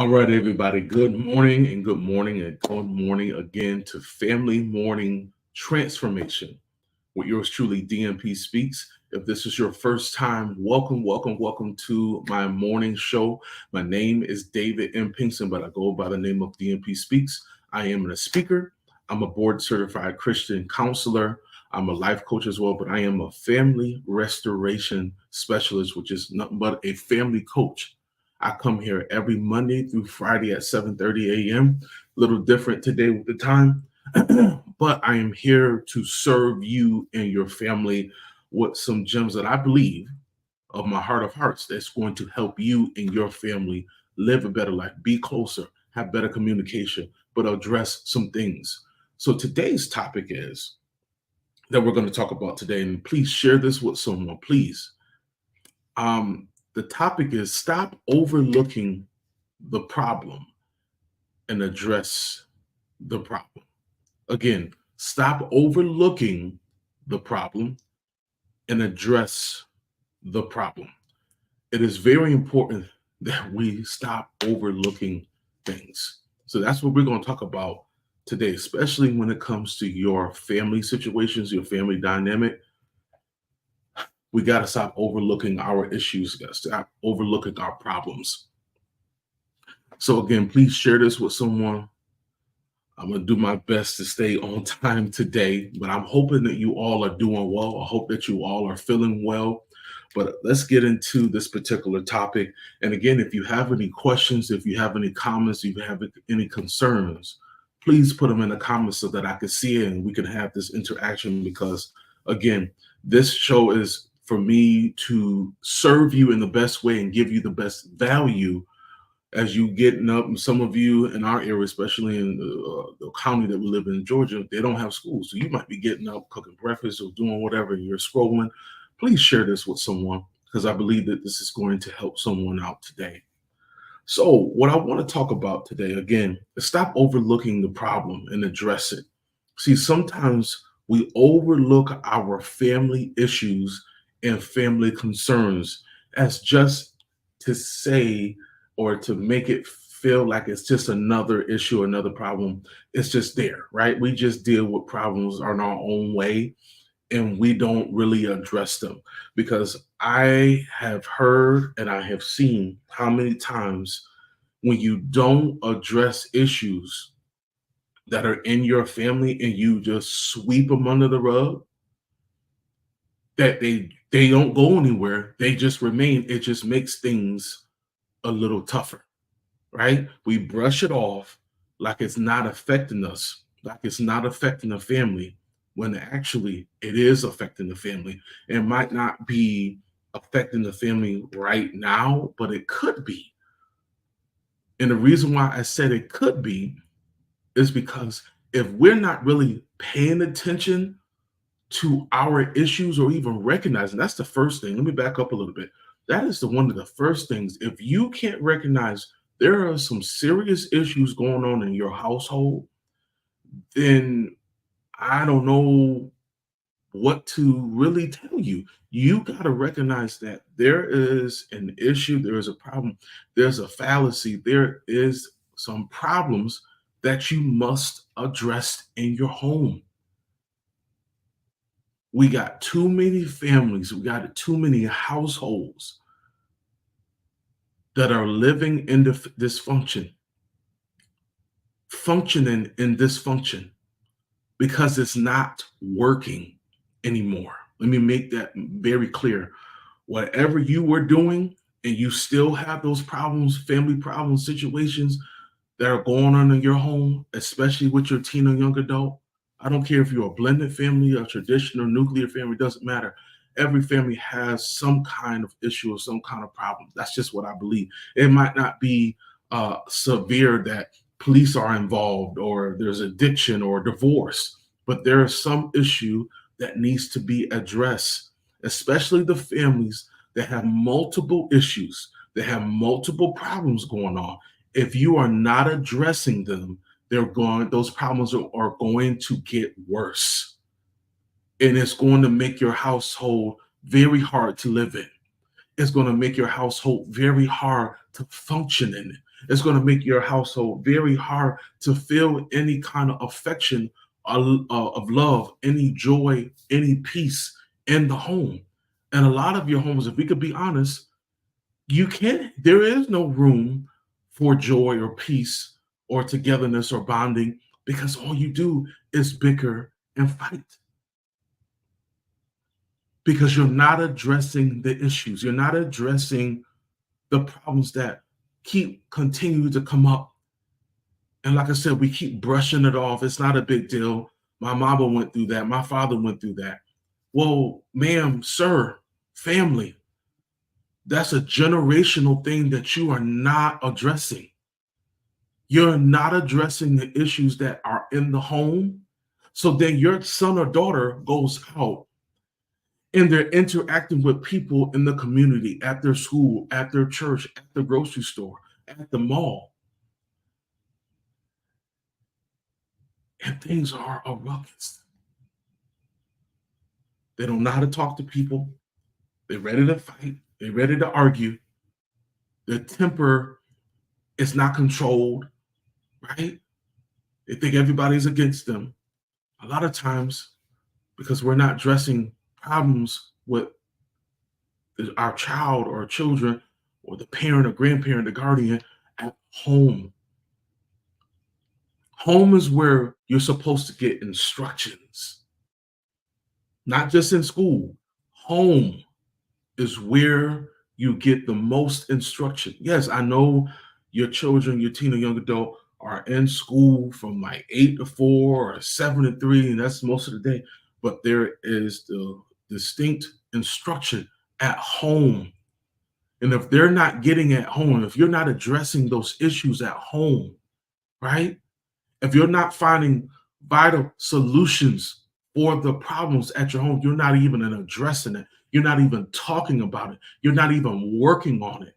All right, everybody. Good morning and good morning again to Family Morning Transformation with yours truly, DMPSpeaks. If this is your first time, welcome to my morning show. My name is David M. Pinkston, but I go by the name of DMP Speaks. I am a speaker. I'm a board certified Christian counselor. I'm a life coach as well, but I am a family restoration specialist, which is nothing but a family coach. I come here every Monday through Friday at 7:30 a.m. A little different today with the time, but I am here to serve you and your family with some gems that I believe of my heart of hearts that's going to help you and your family live a better life, be closer, have better communication, but address some things. So today's topic is that we're going to talk about today, and please share this with someone, please. The topic is stop overlooking the problem and address the problem. Again, stop overlooking the problem and address the problem. It is very important that we stop overlooking things. So that's what we're going to talk about today, especially when it comes to your family situations, your family dynamic. We got to stop overlooking our issues, got to stop overlooking our problems. So again, please share this with someone. I'm going to do my best to stay on time today, but I'm hoping that you all are doing well. I hope that you all are feeling well. But let's get into this particular topic. And again, if you have any questions, if you have any comments, if you have any concerns, please put them in the comments so that I can see it and we can have this interaction. Because again, this show is for me to serve you in the best way and give you the best value as you getting up. And some of you in our area, especially in the county that we live in, Georgia, they don't have schools. So you might be getting up, cooking breakfast or doing whatever, and you're scrolling. Please share this with someone because I believe that this is going to help someone out today. So what I want to talk about today, again, is stop overlooking the problem and address it. See, sometimes we overlook our family issues and family concerns as just to say or to make it feel like it's just another issue, another problem. It's just there, right? We just deal with problems in our own way and we don't really address them, because I have heard and I have seen how many times when you don't address issues that are in your family and you just sweep them under the rug, that they don't go anywhere. They just remain. It just makes things a little tougher, right? We brush it off like it's not affecting us, like it's not affecting the family, when actually it is affecting the family. It might not be affecting the family right now, but it could be. And the reason why I said it could be is because if we're not really paying attention to our issues or even recognizing, that's the first thing. Let me back up a little bit. That is one of the first things. If you can't recognize there are some serious issues going on in your household, then I don't know what to really tell you. You got to recognize that there is an issue, there is a problem, there's a fallacy, there is some problems that you must address in your home. We got too many families, we got too many households that are living in dysfunction, functioning in dysfunction because it's not working anymore. Let me make that very clear. Whatever you were doing and you still have those problems, family problems, situations that are going on in your home, especially with your teen or young adult. I don't care if you're a blended family, a traditional nuclear family, doesn't matter. Every family has some kind of issue or some kind of problem. That's just what I believe. It might not be severe that police are involved or there's addiction or divorce, but there is some issue that needs to be addressed, especially the families that have multiple issues, that have multiple problems going on. If you are not addressing them, those problems are going to get worse. And it's going to make your household very hard to live in. It's going to make your household very hard to function in. It's going to make your household very hard to feel any kind of affection of love, any joy, any peace in the home. And a lot of your homes, if we could be honest, there is no room for joy or peace or togetherness or bonding because all you do is bicker and fight because you're not addressing the issues. You're not addressing the problems that continue to come up. And like I said, we keep brushing it off. It's not a big deal. My mama went through that. My father went through that. Well, ma'am, sir, family, that's a generational thing that you are not addressing. You're not addressing the issues that are in the home. So then your son or daughter goes out and they're interacting with people in the community, at their school, at their church, at the grocery store, at the mall. And things are a ruckus. They don't know how to talk to people. They're ready to fight. They're ready to argue. Their temper is not controlled, right? They think everybody's against them. A lot of times, because we're not addressing problems with our child or children or the parent or grandparent, the guardian at home. Home is where you're supposed to get instructions, not just in school. Home is where you get the most instruction. Yes, I know your children, your teen or young adult are in school from like 8 to 4 or 7 to 3, and that's most of the day. But there is the distinct instruction at home. And if they're not getting at home, if you're not addressing those issues at home, right? If you're not finding vital solutions for the problems at your home, you're not even addressing it. You're not even talking about it. You're not even working on it.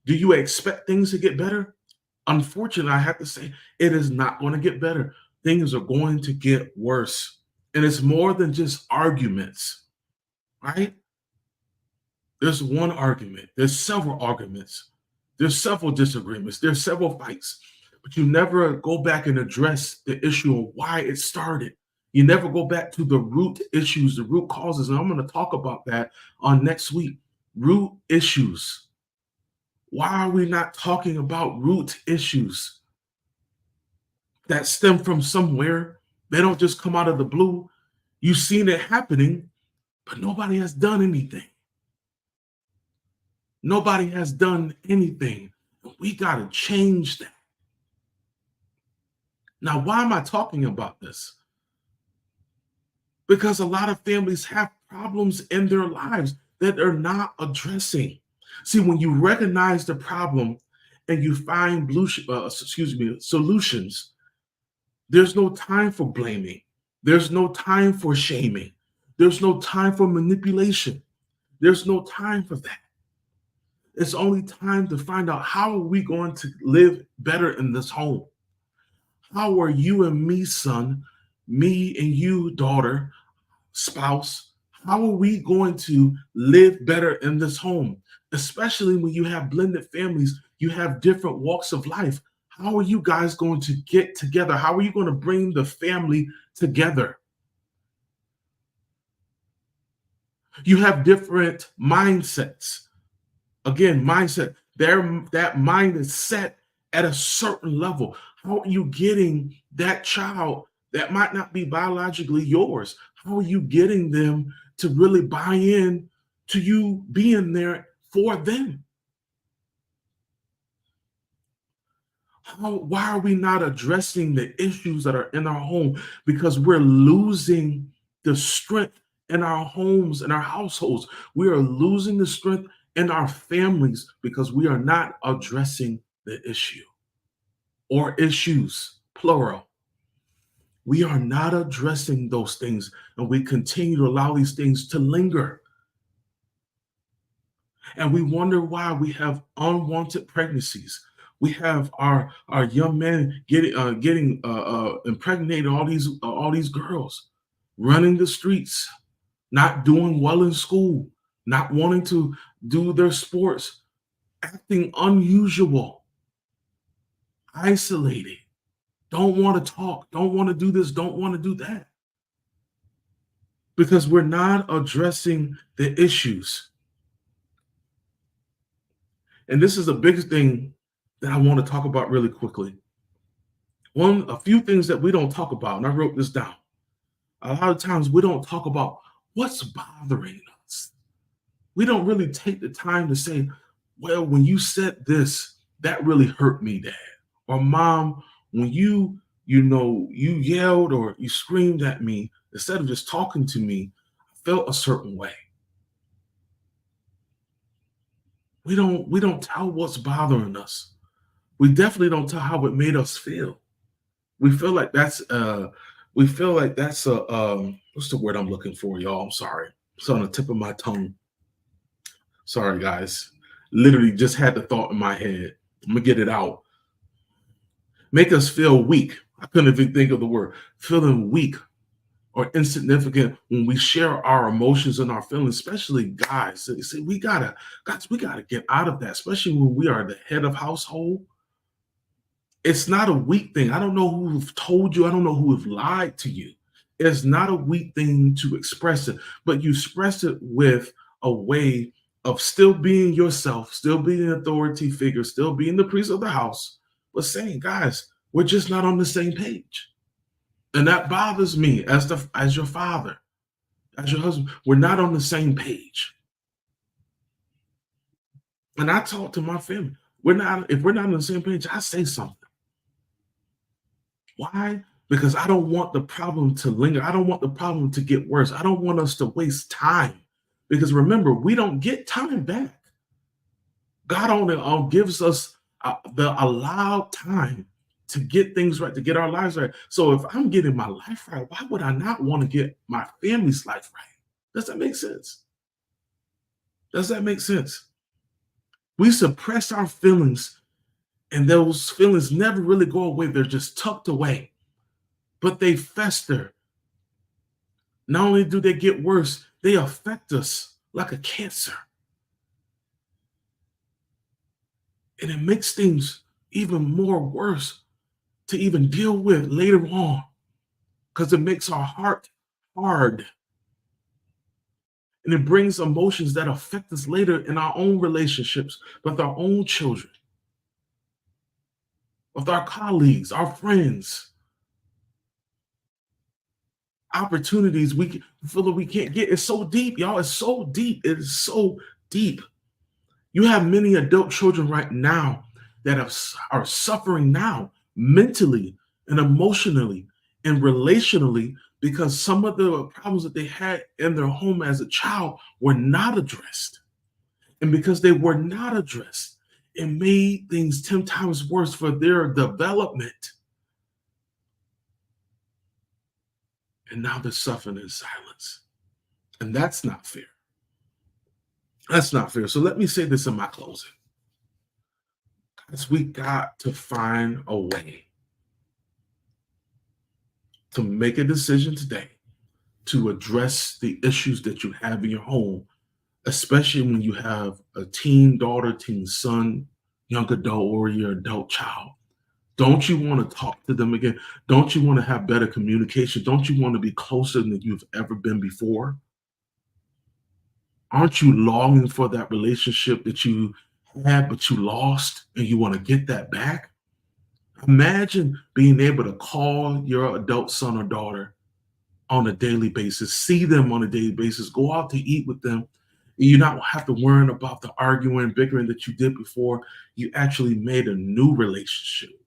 Do you expect things to get better? Unfortunately, I have to say it is not going to get better. Things are going to get worse. And it's more than just arguments, right? There's one argument. There's several arguments. There's several disagreements. There's several fights. But you never go back and address the issue of why it started. You never go back to the root issues, the root causes. And I'm going to talk about that on next week. Root issues. Why are we not talking about root issues that stem from somewhere? They don't just come out of the blue. You've seen it happening, but nobody has done anything. Nobody has done anything. We got to change that. Now, why am I talking about this? Because a lot of families have problems in their lives that they're not addressing. See, when you recognize the problem and you find solutions, there's no time for blaming. There's no time for shaming. There's no time for manipulation. There's no time for that. It's only time to find out, how are we going to live better in this home? How are you and me, son, me and you, daughter, spouse, how are we going to live better in this home? Especially when you have blended families, you have different walks of life. How are you guys going to get together? How are you going to bring the family together? You have different mindsets. Again, mindset. That mind is set at a certain level. How are you getting that child that might not be biologically yours? How are you getting them to really buy in to you being there for them? Why are we not addressing the issues that are in our home? Because we're losing the strength in our homes and our households. We are losing the strength in our families because we are not addressing the issue or issues, plural. We are not addressing those things, and we continue to allow these things to linger. And we wonder why we have unwanted pregnancies. We have our young men getting impregnated, all these girls running the streets, not doing well in school, not wanting to do their sports, acting unusual. isolated, don't want to talk, don't want to do this, don't want to do that. Because we're not addressing the issues. And this is the biggest thing that I want to talk about really quickly. A few things that we don't talk about, and I wrote this down. A lot of times we don't talk about what's bothering us. We don't really take the time to say, well, when you said this, that really hurt me, Dad. Or Mom, when you yelled or you screamed at me, instead of just talking to me, I felt a certain way. We don't tell what's bothering us. We definitely don't tell how it made us feel. We feel like that's what's the word I'm looking for, y'all? I'm sorry. It's on the tip of my tongue. Sorry, guys. Literally just had the thought in my head. I'm gonna get it out. Make us feel weak. I couldn't even think of the word. Feeling weak or insignificant when we share our emotions and our feelings, especially guys. See, we gotta get out of that, especially when we are the head of household. It's not a weak thing. I don't know who've told you. I don't know who have lied to you. It's not a weak thing to express it, but you express it with a way of still being yourself, still being an authority figure, still being the priest of the house, but saying, guys, we're just not on the same page. And that bothers me as your father, as your husband. We're not on the same page. And I talk to my family. If we're not on the same page, I say something. Why? Because I don't want the problem to linger. I don't want the problem to get worse. I don't want us to waste time. Because remember, we don't get time back. God only gives us the allowed time to get things right, to get our lives right. So if I'm getting my life right, why would I not want to get my family's life right? Does that make sense? Does that make sense? We suppress our feelings, and those feelings never really go away. They're just tucked away, but they fester. Not only do they get worse, they affect us like a cancer. And it makes things even more worse to even deal with later on, because it makes our heart hard. And it brings emotions that affect us later in our own relationships with our own children, with our colleagues, our friends. Opportunities we feel that we can't get. It's so deep, y'all. It's so deep. It is so deep. You have many adult children right now that are suffering now mentally and emotionally and relationally because some of the problems that they had in their home as a child were not addressed. And because they were not addressed, it made things 10 times worse for their development. And now they're suffering in silence. And that's not fair. That's not fair. So let me say this in my closing. Guys, we got to find a way to make a decision today to address the issues that you have in your home, especially when you have a teen daughter, teen son, young adult, or your adult child. Don't you want to talk to them again? Don't you want to have better communication? Don't you want to be closer than you've ever been before? Aren't you longing for that relationship that you had but you lost and you want to get that back? Imagine being able to call your adult son or daughter on a daily basis, see them on a daily basis, go out to eat with them. And you not have to worry about the arguing, bickering that you did before. You actually made a new relationship.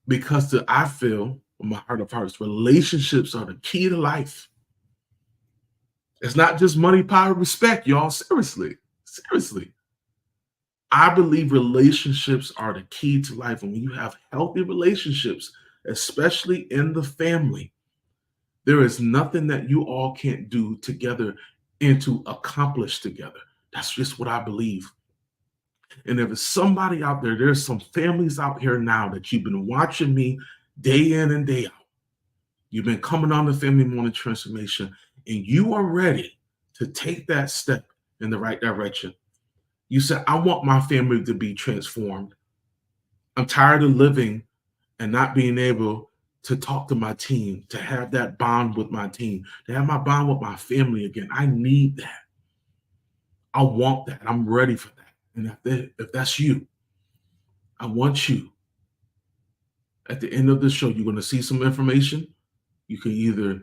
Because I feel in my heart of hearts, relationships are the key to life. It's not just money, power, respect, y'all. Seriously, seriously. I believe relationships are the key to life. And when you have healthy relationships, especially in the family, there is nothing that you all can't do together and to accomplish together. That's just what I believe. And if there's somebody out there, there's some families out here now that you've been watching me day in and day out. You've been coming on the Family Morning Transformation, and you are ready to take that step in the right direction. You said, I want my family to be transformed. I'm tired of living and not being able to talk to my team, to have that bond with my team, to have my bond with my family again. I need that. I want that. I'm ready for that. And if that's you, I want you. At the end of the show, you're going to see some information. You can either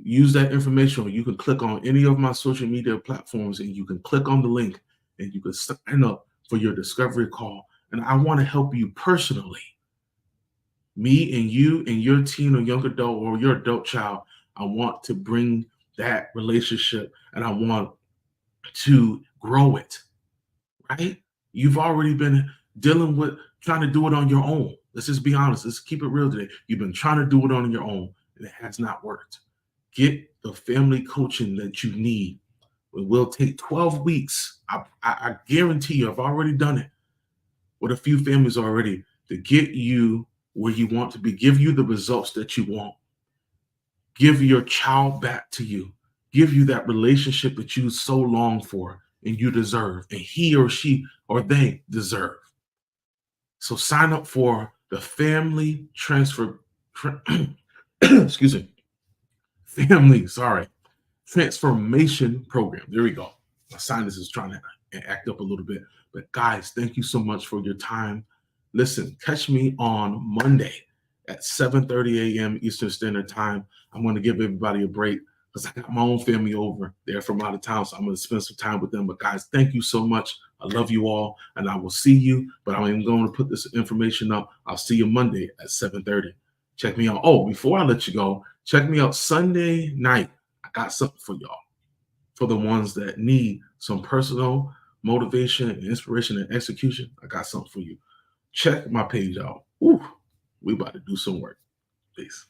use that information or you can click on any of my social media platforms and you can click on the link and you can sign up for your discovery call. And I want to help you personally. Me and you and your teen or young adult or your adult child, I want to bring that relationship and I want to grow it, right? You've already been dealing with trying to do it on your own. Let's just be honest. Let's keep it real today. You've been trying to do it on your own and it has not worked. Get the family coaching that you need. It will take 12 weeks. I guarantee you, I've already done it with a few families already to get you where you want to be, give you the results that you want, give your child back to you, give you that relationship that you so long for and you deserve, and he or she or they deserve. So sign up for the family transfer, excuse me, transformation program. There we go. My sinus is trying to act up a little bit. But guys, thank you so much for your time. Listen, catch me on Monday at 7:30 a.m. Eastern Standard Time. I'm going to give everybody a break because I got my own family over there from out of town. So I'm going to spend some time with them. But guys, thank you so much. I love you all. And I will see you. But I'm going to put this information up. I'll see you Monday at 7:30. Check me out. Oh, before I let you go, check me out Sunday night. I got something for y'all. For the ones that need some personal motivation and inspiration and execution, I got something for you. Check my page out. Ooh, we about to do some work. Peace.